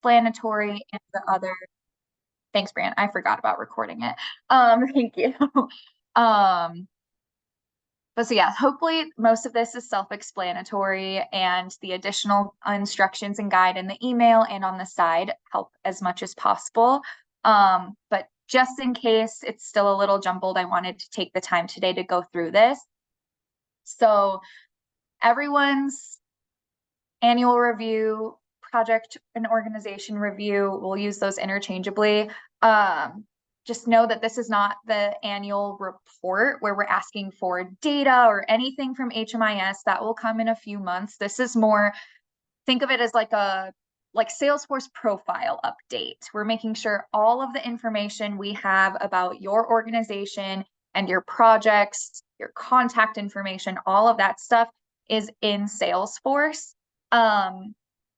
self-explanatory, and the other, thanks, Brian, I forgot about recording it. Thank you. But so yeah, hopefully most of this is self-explanatory, and the additional instructions and guide in the email and on the side help as much as possible. But just in case it's still a little jumbled, I wanted to take the time today to go through this. So everyone's annual review, project and organization review, we'll use those interchangeably. Just know that this is not the annual report where we're asking for data or anything from HMIS. That will come in a few months. This is more, think of it as like a Salesforce profile update. We're making sure all of the information we have about your organization and your projects, your contact information, all of that stuff is in Salesforce.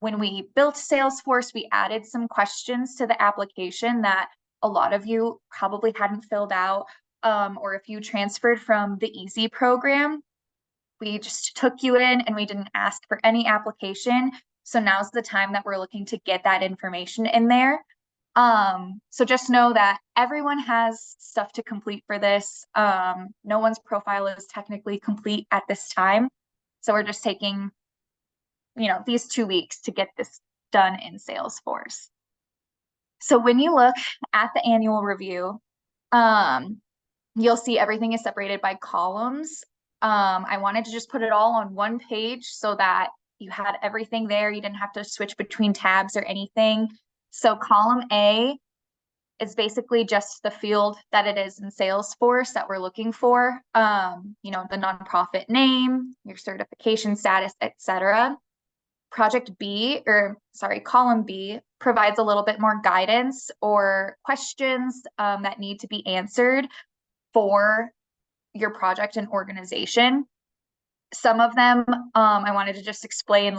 When we built Salesforce, we added some questions to the application that a lot of you probably hadn't filled out, or if you transferred from the Easy program, we just took you in and we didn't ask for any application. So now's the time that we're looking to get that information in there. So just know that everyone has stuff to complete for this. No one's profile is technically complete at this time. So we're just taking, these 2 weeks to get this done in Salesforce. So when you look at the annual review, you'll see everything is separated by columns. I wanted to just put it all on one page so that you had everything there. You didn't have to switch between tabs or anything. So column A is basically just the field that it is in Salesforce that we're looking for. The nonprofit name, your certification status, etc. Column B provides a little bit more guidance or questions that need to be answered for your project and organization. Some of them I wanted to just explain,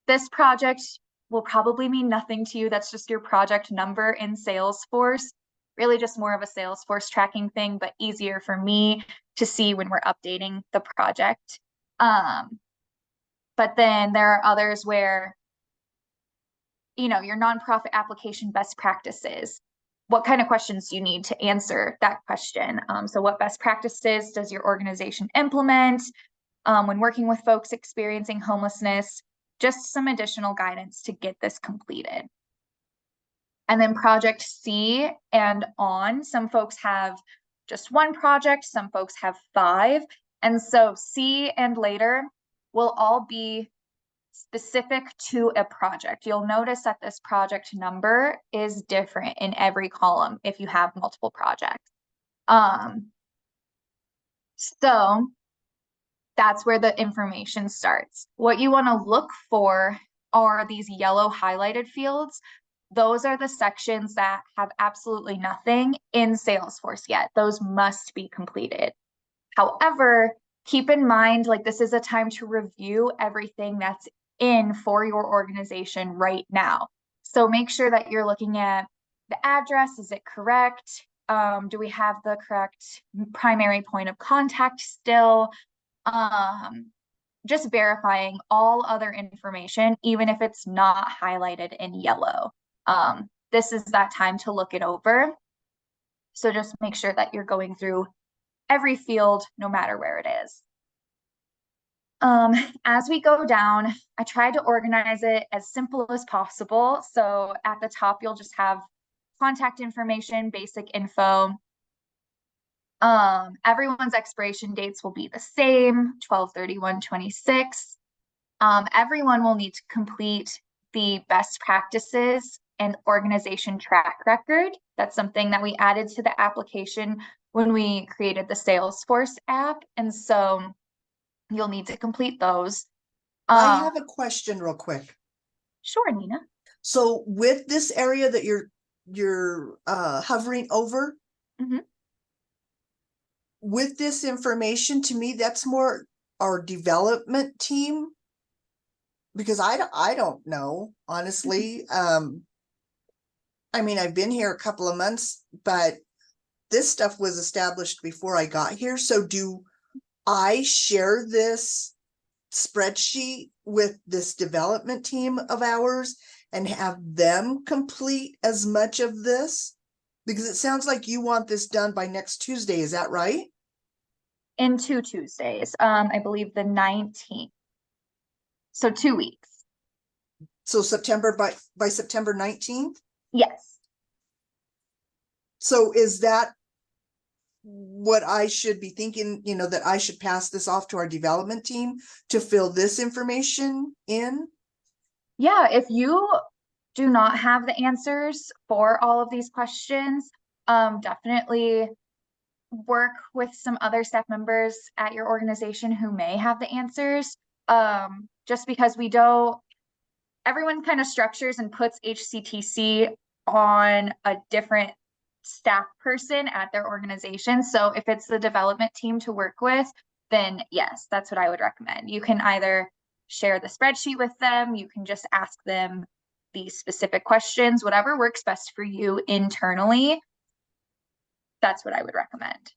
this project will probably mean nothing to you. That's just your project number in Salesforce. Really just more of a Salesforce tracking thing, but easier for me to see when we're updating the project. But then there are others where, your nonprofit application best practices. What kind of questions do you need to answer that question? So what best practices does your organization implement when working with folks experiencing homelessness? Just some additional guidance to get this completed. And then project C and on, some folks have just one project, some folks have 5. And so C and later will all be specific to a project. You'll notice that this project number is different in every column if you have multiple projects. So that's where the information starts. What you want to look for are these yellow highlighted fields. Those are the sections that have absolutely nothing in Salesforce yet. Those must be completed. However, keep in mind, this is a time to review everything that's in for your organization right now. So make sure that you're looking at the address. Is it correct? Do we have the correct primary point of contact still? Just verifying all other information, even if it's not highlighted in yellow. This is that time to look it over. So just make sure that you're going through every field, no matter where it is. As we go down, I tried to organize it as simple as possible. So at the top, you'll just have contact information, basic info. Everyone's expiration dates will be the same, 12/31/26. Everyone will need to complete the best practices and organization track record. That's something that we added to the application when we created the Salesforce app. And so you'll need to complete those. I have a question real quick. Sure, Nina. So with this area that you're hovering over, with this information, to me, that's more our development team, because I don't know, honestly. I mean, I've been here a couple of months, but this stuff was established before I got here. So do I share this spreadsheet with this development team of ours and have them complete as much of this? Because it sounds like you want this done by next Tuesday, is that right? In 2 Tuesdays, I believe the 19th. So 2 weeks. So by September 19th? Yes. So is that what I should be thinking, that I should pass this off to our development team to fill this information in? Yeah, if you do not have the answers for all of these questions, definitely work with some other staff members at your organization who may have the answers. Just because everyone kind of structures and puts HCTC on a different staff person at their organization. So if it's the development team to work with, then yes, that's what I would recommend. You can either share the spreadsheet with them, you can just ask them these specific questions, whatever works best for you internally. That's what I would recommend.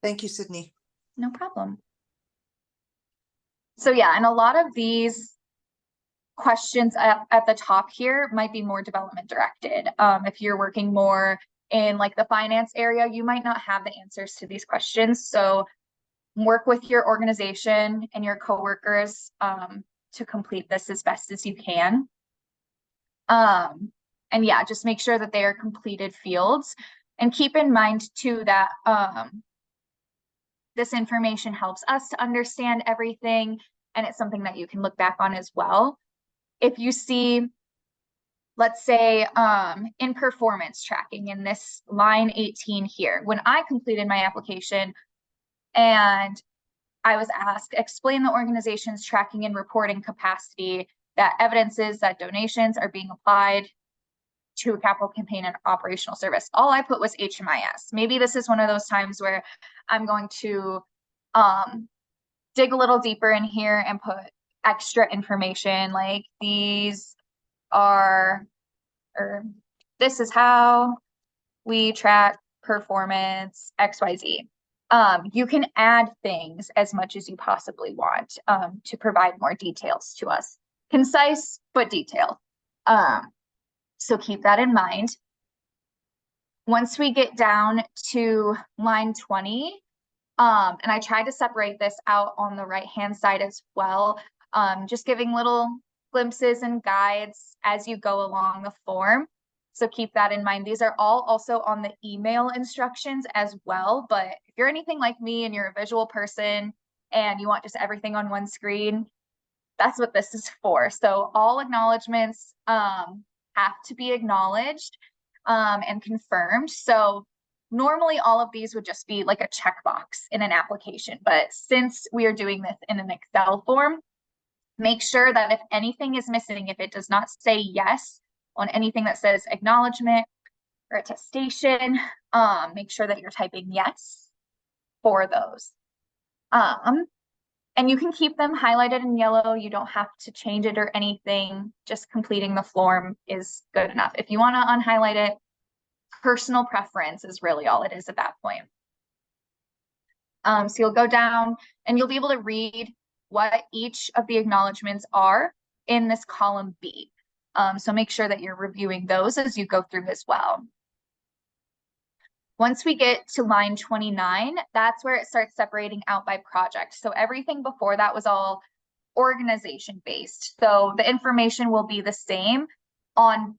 Thank you, Sydney. No problem. So yeah, and a lot of these questions at the top here might be more development directed. If you're working more in like the finance area, you might not have the answers to these questions. So work with your organization and your coworkers to complete this as best as you can. And yeah, just make sure that they are completed fields, and keep in mind too that this information helps us to understand everything, and it's something that you can look back on as well. If you see, let's say in performance tracking in this line 18 here, when I completed my application and I was asked, explain the organization's tracking and reporting capacity that evidences that donations are being applied to a capital campaign and operational service. All I put was HMIS. Maybe this is one of those times where I'm going to dig a little deeper in here and put extra information like these are, or this is how we track performance XYZ. You can add things as much as you possibly want to provide more details to us. Concise, but detailed. So keep that in mind. Once we get down to line 20, and I tried to separate this out on the right-hand side as well, just giving little glimpses and guides as you go along the form. So keep that in mind. These are all also on the email instructions as well. But if you're anything like me and you're a visual person and you want just everything on one screen, that's what this is for. So all acknowledgements have to be acknowledged and confirmed. So normally all of these would just be like a checkbox in an application. But since we are doing this in an Excel form, make sure that if anything is missing, if it does not say yes on anything that says acknowledgement or attestation, make sure that you're typing yes for those. And you can keep them highlighted in yellow. You don't have to change it or anything. Just completing the form is good enough. If you want to unhighlight it, personal preference is really all it is at that point. So you'll go down and you'll be able to read what each of the acknowledgements are in this column B. So make sure that you're reviewing those as you go through as well. Once we get to line 29, that's where it starts separating out by project. So everything before that was all organization based. So the information will be the same on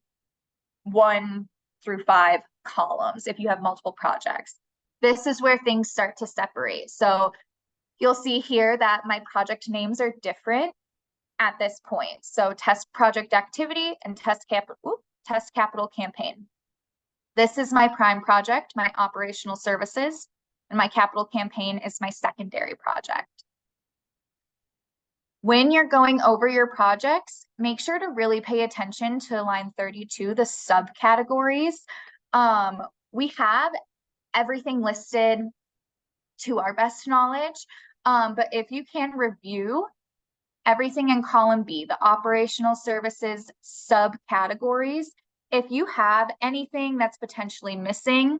1 through 5 columns if you have multiple projects. This is where things start to separate. So you'll see here that my project names are different at this point. So test project activity and test capital campaign. This is my prime project, my operational services, and my capital campaign is my secondary project. When you're going over your projects, make sure to really pay attention to line 32, the subcategories. We have everything listed to our best knowledge, but if you can review everything in column B, the operational services subcategories, if you have anything that's potentially missing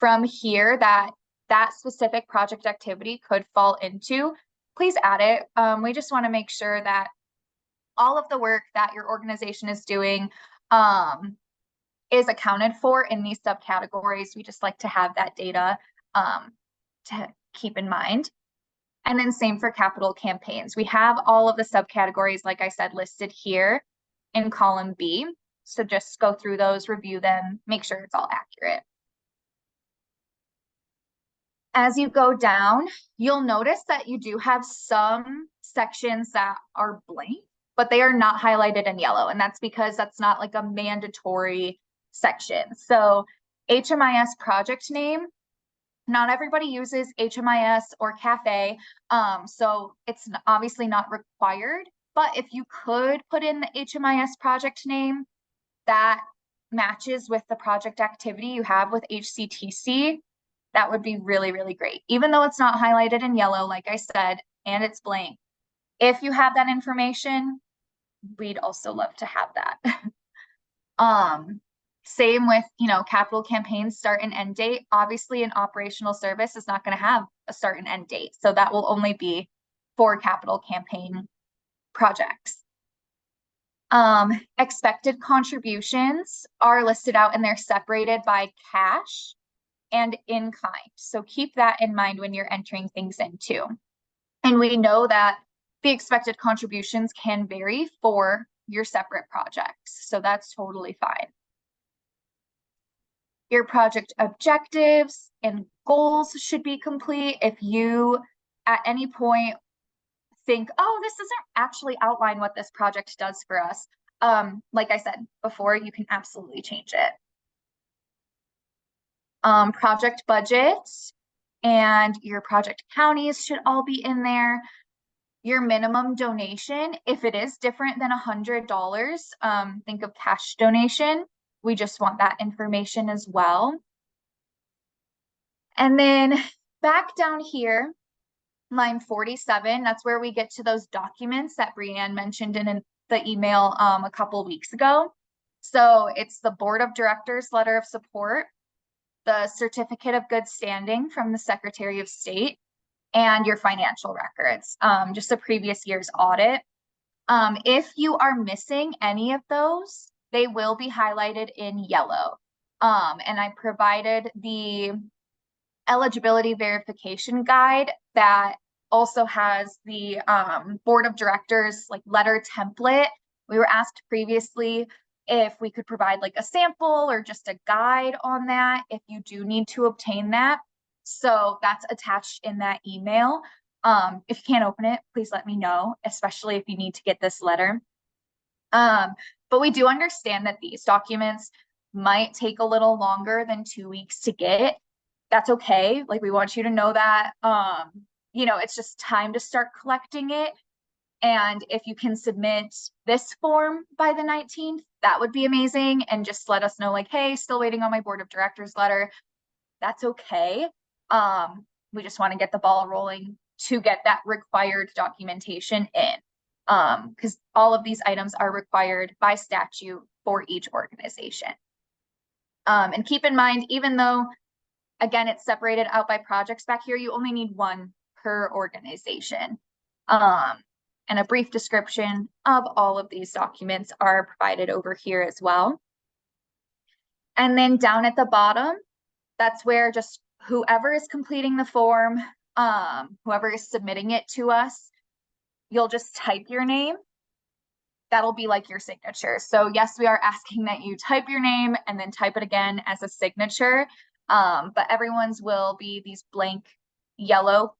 from here that specific project activity could fall into, please add it. We just want to make sure that all of the work that your organization is doing is accounted for in these subcategories. We just like to have that data to keep in mind. And then same for capital campaigns. We have all of the subcategories, like I said, listed here in column B. So just go through those, review them, make sure it's all accurate. As you go down, you'll notice that you do have some sections that are blank, but they are not highlighted in yellow. And that's because that's not like a mandatory section. So HMIS project name, not everybody uses HMIS or CAFE. So it's obviously not required, but if you could put in the HMIS project name that matches with the project activity you have with HCTC, that would be really, really great. Even though it's not highlighted in yellow, like I said, and it's blank. If you have that information, we'd also love to have that. Same with, capital campaigns start and end date. Obviously, an operational service is not going to have a start and end date. So that will only be for capital campaign projects. Expected contributions are listed out and they're separated by cash and in kind. So keep that in mind when you're entering things in too. And we know that the expected contributions can vary for your separate projects. So that's totally fine. Your project objectives and goals should be complete. If you at any point think, oh, this doesn't actually outline what this project does for us, like I said before, you can absolutely change it. Project budgets and your project counties should all be in there. Your minimum donation, if it is different than $100, think of cash donation. We just want that information as well. And then back down here, line 47, that's where we get to those documents that Brianne mentioned in the email a couple weeks ago. So it's the Board of Directors letter of support, the certificate of good standing from the Secretary of State, and your financial records, just the previous year's audit. If you are missing any of those, they will be highlighted in yellow. And I provided the eligibility verification guide that also has the Board of Directors letter template. We were asked previously if we could provide a sample or just a guide on that if you do need to obtain that. So that's attached in that email. If you can't open it, please let me know, especially if you need to get this letter. But we do understand that these documents might take a little longer than 2 weeks to get. That's okay. We want you to know that, it's just time to start collecting it. And if you can submit this form by the 19th, that would be amazing. And just let us know hey, still waiting on my Board of Directors letter. That's okay. We just want to get the ball rolling to get that required documentation in. Because all of these items are required by statute for each organization. And keep in mind, even though, again, it's separated out by projects back here, you only need one per organization. And a brief description of all of these documents are provided over here as well. And then down at the bottom, that's where just whoever is completing the form, whoever is submitting it to us, you'll just type your name. That'll be your signature. So yes, we are asking that you type your name and then type it again as a signature. But everyone's will be these blank yellow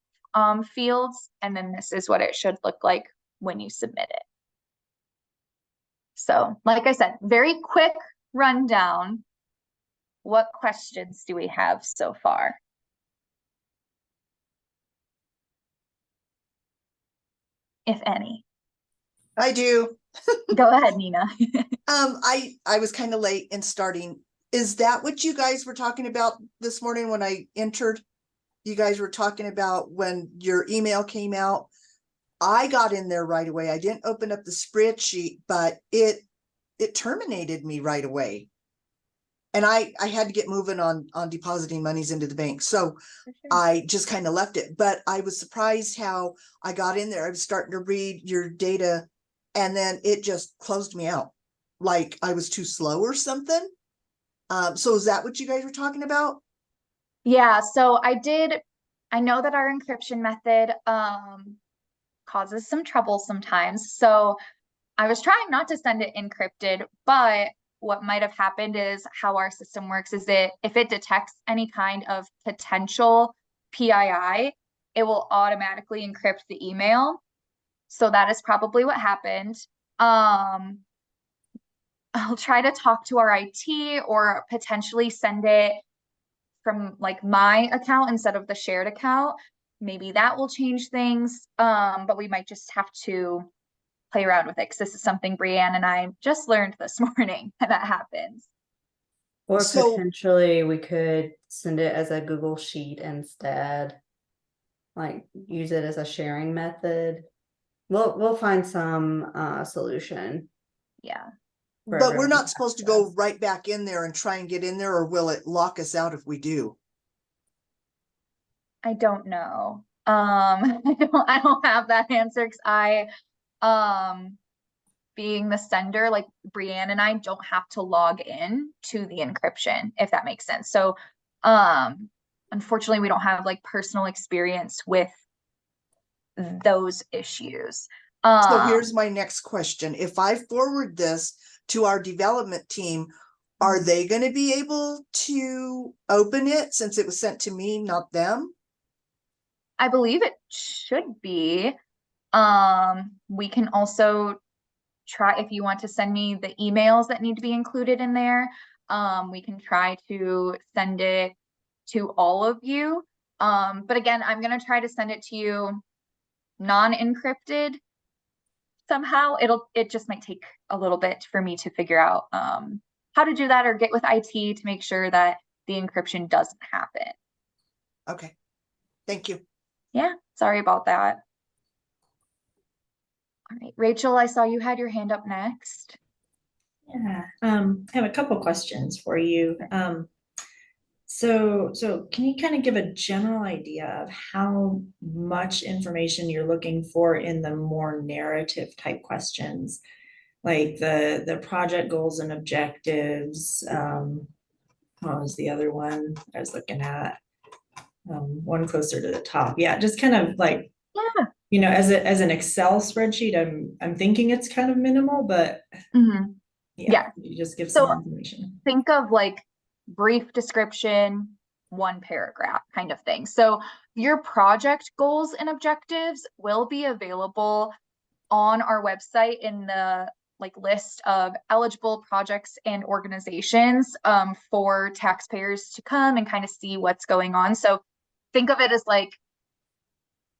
fields. And then this is what it should look like when you submit it. So like I said, very quick rundown. What questions do we have so far? If any. I do. Go ahead, Nina. I was kind of late in starting. Is that what you guys were talking about this morning when I entered? You guys were talking about when your email came out. I got in there right away. I didn't open up the spreadsheet, but it terminated me right away. And I had to get moving on depositing monies into the bank. So sure. I just kind of left it, but I was surprised how I got in there. I was starting to read your data and then it just closed me out. Like I was too slow or something. So is that what you guys were talking about? Yeah, so I know that our encryption method causes some trouble sometimes. So I was trying not to send it encrypted, but what might have happened is how our system works is if it detects any kind of potential PII, it will automatically encrypt the email. So that is probably what happened. I'll try to talk to our IT or potentially send it from like my account instead of the shared account. Maybe that will change things. But we might just have to play around with it because this is something Brianne and I just learned this morning that happens. Or So potentially we could send it as a Google Sheet instead. Like use it as a sharing method. We'll find some solution Yeah. for but we're everyone not supposed to go access. right back in there and try and get in there, or will it lock us out if we do? I don't know. I don't have that answer because um being the sender, like Brianne and I don't have to log in to the encryption, if that makes sense. So unfortunately we don't have like personal experience with those issues. So here's my next question. If I forward this to our development team, are they going to be able to open it since it was sent to me, not them? I believe it should be. We can also try if you want to send me the emails that need to be included in there. We can try to send it to all of you. But again, I'm gonna try to send it to you non-encrypted somehow. It just might take a little bit for me to figure out how to do that or get with IT to make sure that the encryption doesn't happen. Okay. Thank you. Yeah, sorry about that. All right, Rachel, I saw you had your hand up next. Yeah, I have a couple questions for you. So can you kind of give a general idea of how much information you're looking for in the more narrative type questions? Like the project goals and objectives, what was the other one I was looking at? One closer to the top. Yeah, just kind of like, Yeah. as an Excel spreadsheet, I'm thinking it's kind of minimal, but Mhm. yeah, Yeah. you just give So some information. think of like brief description, one paragraph kind of thing. So your project goals and objectives will be available on our website in the like list of eligible projects and organizations for taxpayers to come and kind of see what's going on. So think of it as like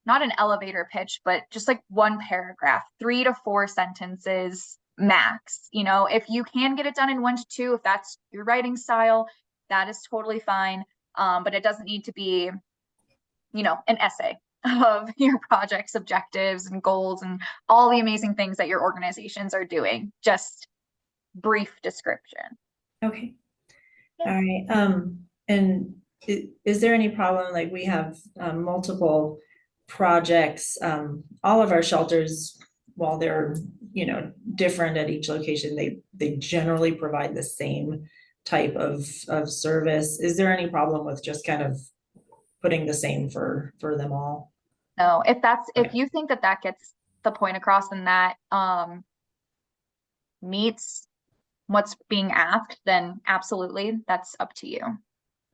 not an elevator pitch, but just like one paragraph, 3 to 4 sentences max. You know, if you can get it done in 1 to 2, if that's your writing style, that is totally fine. But it doesn't need to be, an essay of your project's objectives and goals and all the amazing things that your organizations are doing. Just brief description. Okay. Yeah. All right. And is there any problem? Like we have multiple projects. All of our shelters, while they're, different at each location, they generally provide the same type of service. Is there any problem with just kind of putting the same for them all? No, if you think that gets the point across and that meets what's being asked, then absolutely, that's up to you.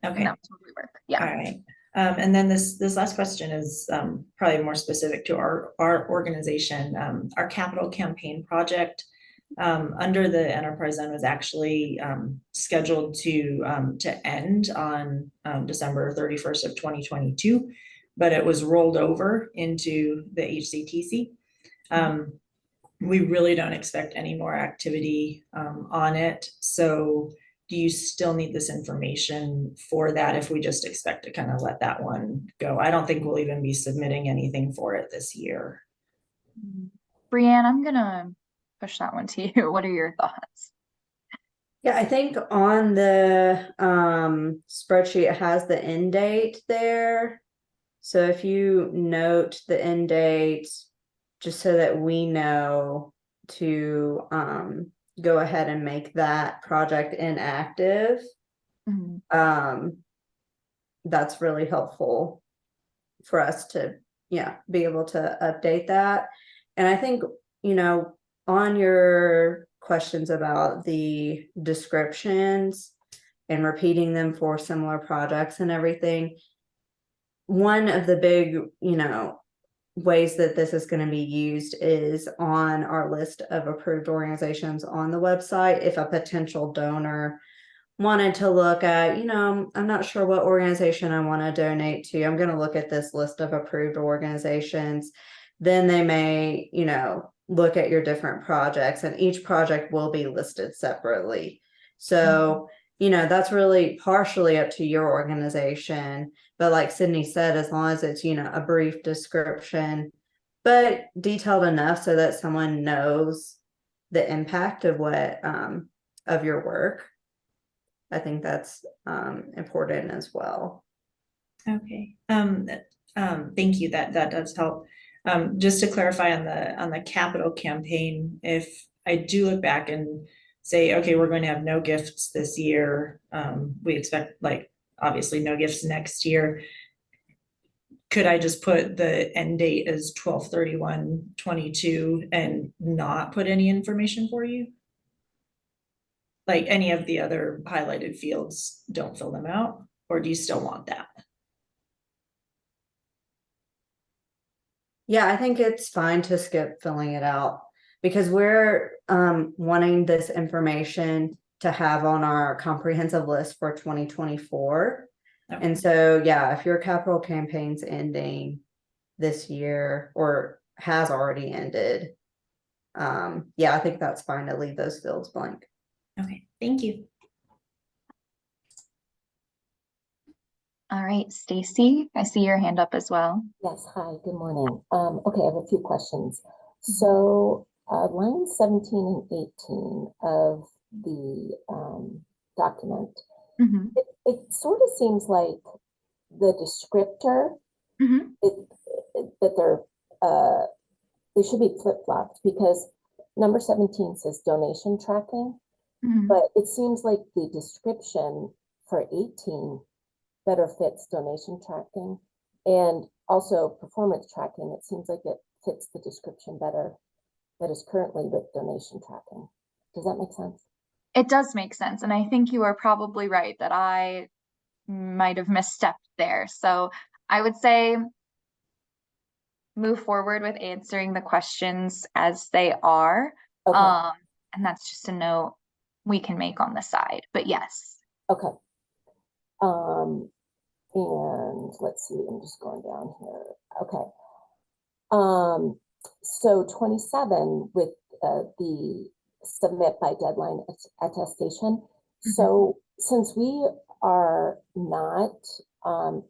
And Okay. that would totally work. Yeah. All right. And then this last question is probably more specific to our organization. Our capital campaign project under the enterprise zone was actually scheduled to end on December 31st of 2022, but it was rolled over into the HCTC. We really don't expect any more activity on it. So do you still need this information for that if we just expect to kind of let that one go? I don't think we'll even be submitting anything for it this year. Brianne, I'm gonna push that one to you. What are your thoughts? Yeah, I think on the spreadsheet it has the end date there. So if you note the end date, just so that we know to go ahead and make that project inactive, Mhm. that's really helpful for us to, be able to update that. And I think, on your questions about the descriptions and repeating them for similar projects and everything, one of the big, ways that this is going to be used is on our list of approved organizations on the website. If a potential donor wanted to look at, I'm not sure what organization I want to donate to, I'm going to look at this list of approved organizations, then they may, look at your different projects, and each project will be listed separately. So, that's really partially up to your organization. But like Sydney said, as long as it's, a brief description, but detailed enough so that someone knows the impact of what, of your work, I think that's important as well. Okay, thank you, that does help. Just to clarify on the capital campaign, if I do look back and say, okay, we're going to have no gifts this year, we expect, like, obviously no gifts next year, could I just put the end date as 12/31/22 and not put any information for you? Like any of the other highlighted fields, don't fill them out, or do you still want that? Yeah, I think it's fine to skip filling it out, because we're wanting this information to have on our comprehensive list for 2024. Okay. And so, if your capital campaign's ending this year or has already ended, I think that's fine to leave those fields blank. Okay, thank you. All right, Stacy, I see your hand up as well. Yes, hi, good morning. Okay, I have a few questions. So line 17 and 18 of the document, Mhm. it sort of seems like the descriptor, Mhm. that they should be flip-flopped, because number 17 says donation tracking, Mhm. but it seems like the description for 18 better fits donation tracking, and also performance tracking. It seems like it fits the description better that is currently with donation tracking. Does that make sense? It does make sense, and I think you are probably right that I might have misstepped there. So I would say move forward with answering the questions as they are. Okay. And that's just a note we can make on the side, but yes. Okay. And let's see, I'm just going down here. Okay. So 27 with the submit by deadline attestation. So since we are not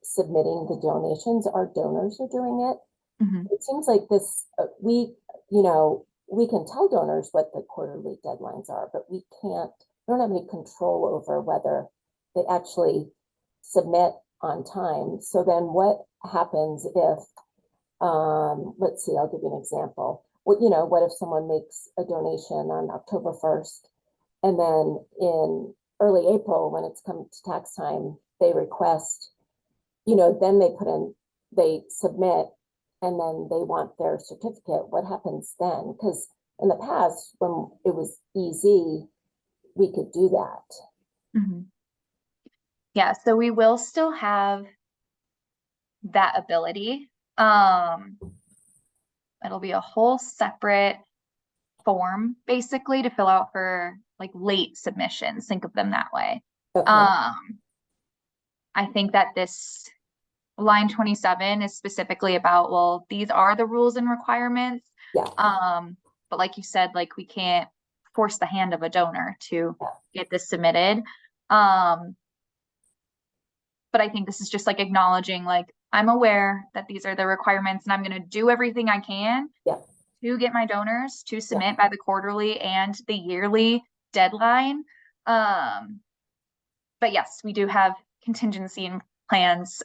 submitting the donations, our donors are doing it. Mhm. It seems like this, we can tell donors what the quarterly deadlines are, but we don't have any control over whether they actually submit on time. So then what happens if, let's see, I'll give you an example. What if someone makes a donation on October 1st, and then in early April, when it's come to tax time, they request, then they submit, and then they want their certificate. What happens then? Because in the past, when it was easy, we could do that. Mhm. Yeah, so we will still have that ability. It'll be a whole separate form basically to fill out for like late submissions. Think of them that way. Okay. I think that this line 27 is specifically about, well, these are the rules and requirements. Yeah. But like you said, like we can't force the hand of a donor to Yeah. get this submitted. But I think this is just like acknowledging, like, I'm aware that these are the requirements and I'm going to do everything I can Yeah. to get my donors to submit by the quarterly and the yearly deadline. But yes, we do have contingency plans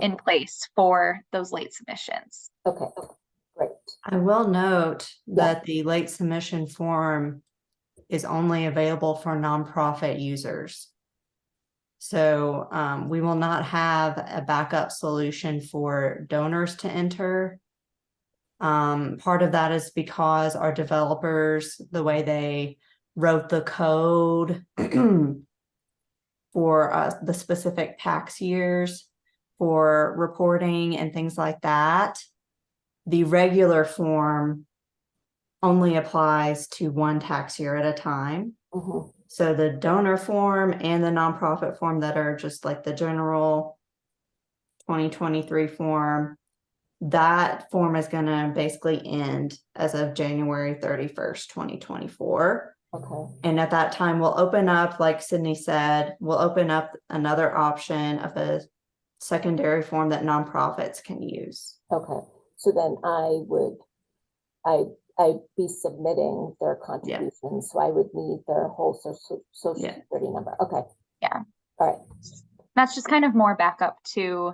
in place for those late submissions. Okay, Great. I will note Yeah. that the late submission form is only available for nonprofit users. So we will not have a backup solution for donors to enter. Part of that is because our developers, the way they wrote the code for the specific tax years for reporting and things like that, the regular form only applies to one tax year at a time. Mm-hmm. So the donor form and the nonprofit form that are just like the general 2023 form, that form is going to basically end as of January 31st, 2024. Okay. And at that time, we'll open up, like Sydney said, we'll open up another option of a secondary form that nonprofits can use. Okay. So then I'd be submitting their contributions, so I would need their whole social Yeah. security number. Okay. Yeah. All right. That's just kind of more backup to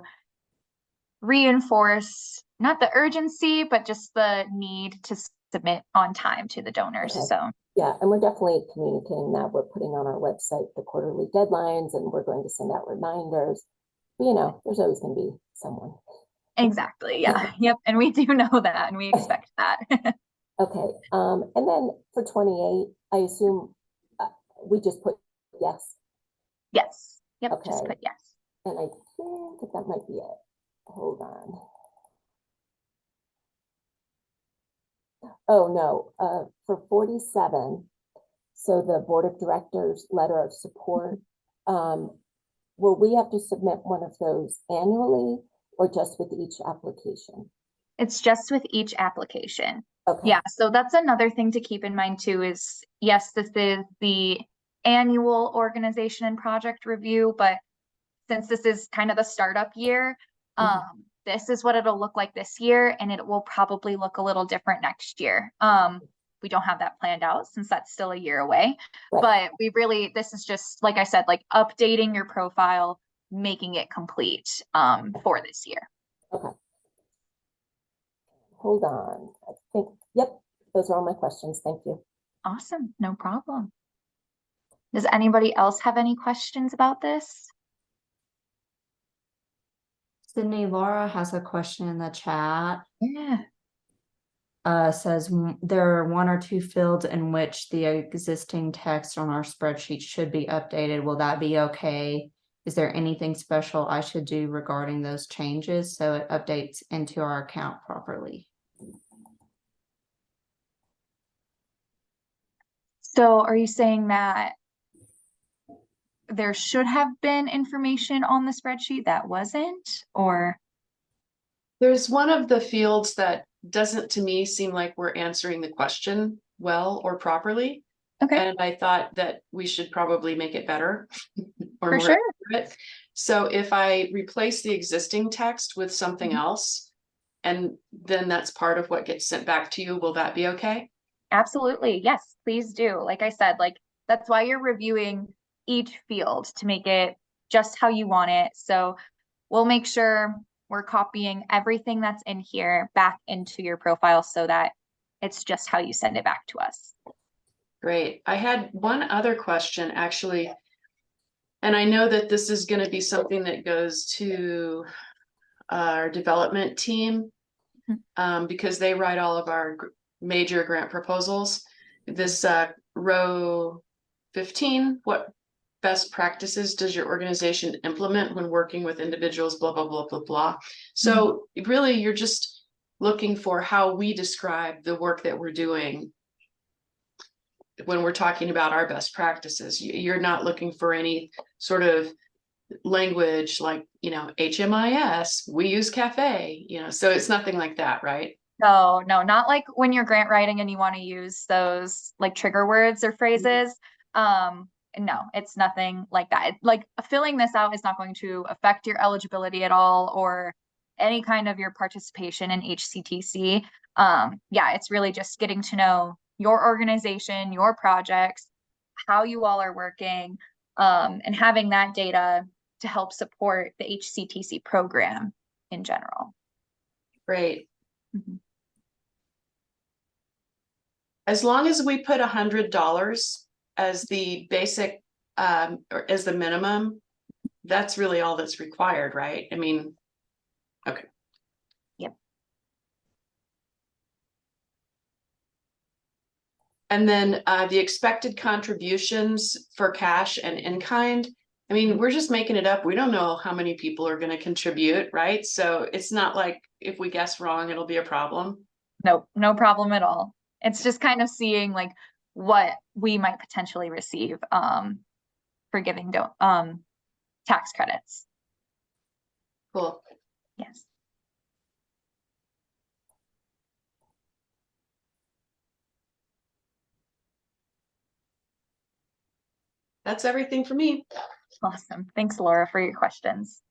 reinforce not the urgency, but just the need to submit on time to the donors. Okay. So Yeah, and we're definitely communicating that. We're putting on our website the quarterly deadlines, and we're going to send out reminders. But, you know, there's always going to be someone. exactly. Yeah. Yep. And we do know that, and we expect that. Okay. And then for 28, I assume we just put yes. Yes. Yep. Just Okay. put yes. And I think that might be it. Hold on. Oh, no. For 47, so the board of directors letter of support, will we have to submit one of those annually or just with each application? It's just with each application. Okay. Yeah. So that's another thing to keep in mind too is yes, this is the annual organization and project review, but since this is kind of the startup year, this is what it'll look like this year, and it will probably look a little different next year. We don't have that planned out since that's still a year away, Right. but we really, this is just, like I said, like updating your profile, making it complete for this year. Okay. Hold on. I think, yep, those are all my questions. Thank you. Awesome. No problem. Does anybody else have any questions about this? Sydney, Laura has a question in the chat. Yeah. Says there are one or two fields in which the existing text on our spreadsheet should be updated. Will that be okay? Is there anything special I should do regarding those changes so it updates into our account properly? So are you saying that there should have been information on the spreadsheet that wasn't, or? There's one of the fields that doesn't to me seem like we're answering the question well or properly. Okay, And I thought that we should probably make it better or for more sure. accurate. So if I replace the existing text with something else, and then that's part of what gets sent back to you, will that be okay? Absolutely. Yes, please do. Like I said, like that's why you're reviewing each field to make it just how you want it. So we'll make sure we're copying everything that's in here back into your profile so that it's just how you send it back to us. Great. I had one other question actually, and I know that this is going to be something that goes to our development team because they write all of our major grant proposals. This row 15, what best practices does your organization implement when working with individuals, blah, blah, blah, blah, blah. So really, you're just looking for how we describe the work that we're doing when we're talking about our best practices. You're not looking for any sort of language like, you know, HMIS, we use cafe, you know, so it's nothing like that, right? No, not like when you're grant writing and you want to use those like trigger words or phrases. No, it's nothing like that. Like filling this out is not going to affect your eligibility at all or any kind of your participation in HCTC. Yeah, it's really just getting to know your organization, your projects, how you all are working, and having that data to help support the HCTC program in general. Great. as long as we put $100 as the basic, or as the minimum, that's really all that's required, right? I mean, okay. Yep. And then the expected contributions for cash and in kind. I mean, we're just making it up. We don't know how many people are going to contribute, right? So it's not like if we guess wrong, it'll be a problem. Nope, no problem at all. It's just kind of seeing like what we might potentially receive for giving tax credits. Cool. Yes. That's everything for me. Awesome. Thanks, Laura, for your questions.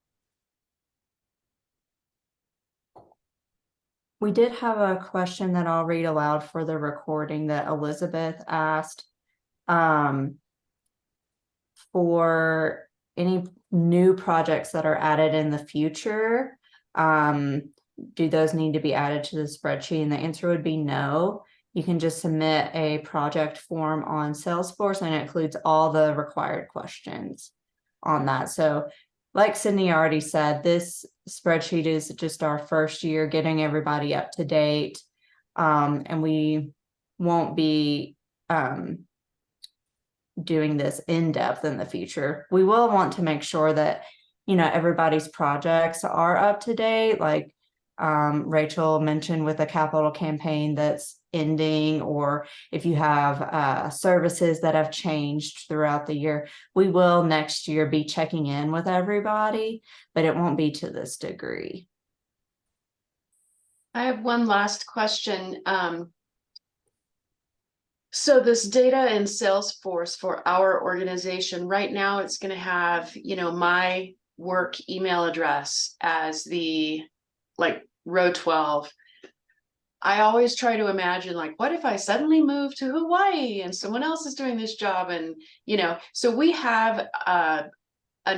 We did have a question that I'll read aloud for the recording that Elizabeth asked. For any new projects that are added in the future, do those need to be added to the spreadsheet? And the answer would be no. You can just submit a project form on Salesforce and it includes all the required questions on that. So like Sydney already said, this spreadsheet is just our first year getting everybody up to date. And we won't be doing this in depth in the future. We will want to make sure that, you know, everybody's projects are up to date. Like Rachel mentioned with a capital campaign that's ending, or if you have services that have changed throughout the year, we will next year be checking in with everybody, but it won't be to this degree. I have one last question. So this data in Salesforce for our organization right now, it's going to have, you know, my work email address as the like row 12. I always try to imagine, like, what if I suddenly move to Hawaii and someone else is doing this job? And, you know, so we have an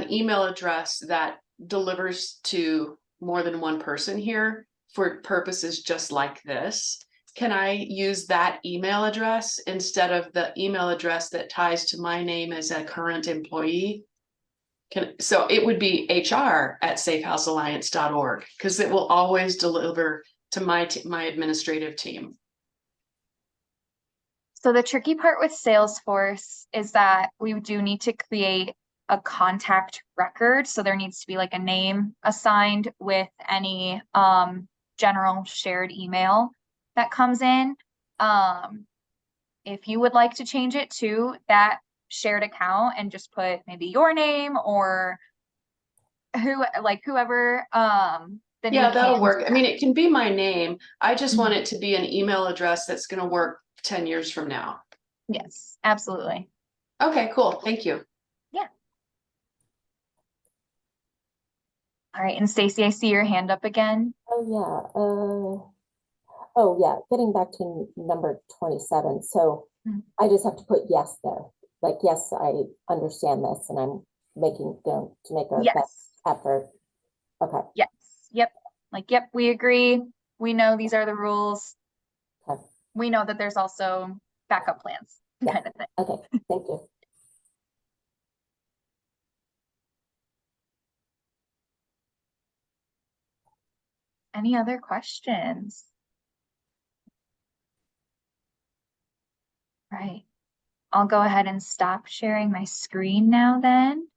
email address that delivers to more than one person here for purposes just like this. Can I use that email address instead of the email address that ties to my name as a current employee? So it would be hr@safehousealliance.org, because it will always deliver to my administrative team. So the tricky part with Salesforce is that we do need to create a contact record. So there needs to be like a name assigned with any general shared email that comes in. If you would like to change it to that shared account and just put maybe your name or whoever, then Yeah, we that'll can work. do I mean, that. it can be my name. I just want Mhm. it to be an email address that's going to work 10 years from now. Yes, absolutely. Okay, cool. Thank you. Yeah. All right, and Stacy, I see your hand up again. Oh, yeah. Oh, yeah. Getting back to number 27. So Mhm. I just have to put yes there. Like, yes, I understand this and I'm making, to make our best Yes. effort. Okay. Yes. Yep. Like, yep, we agree. We know these are the rules. Okay. We know that there's also backup plans, Yeah. kind of thing. Okay. Thank you. Any other questions? Right. I'll go ahead and stop sharing my screen now then.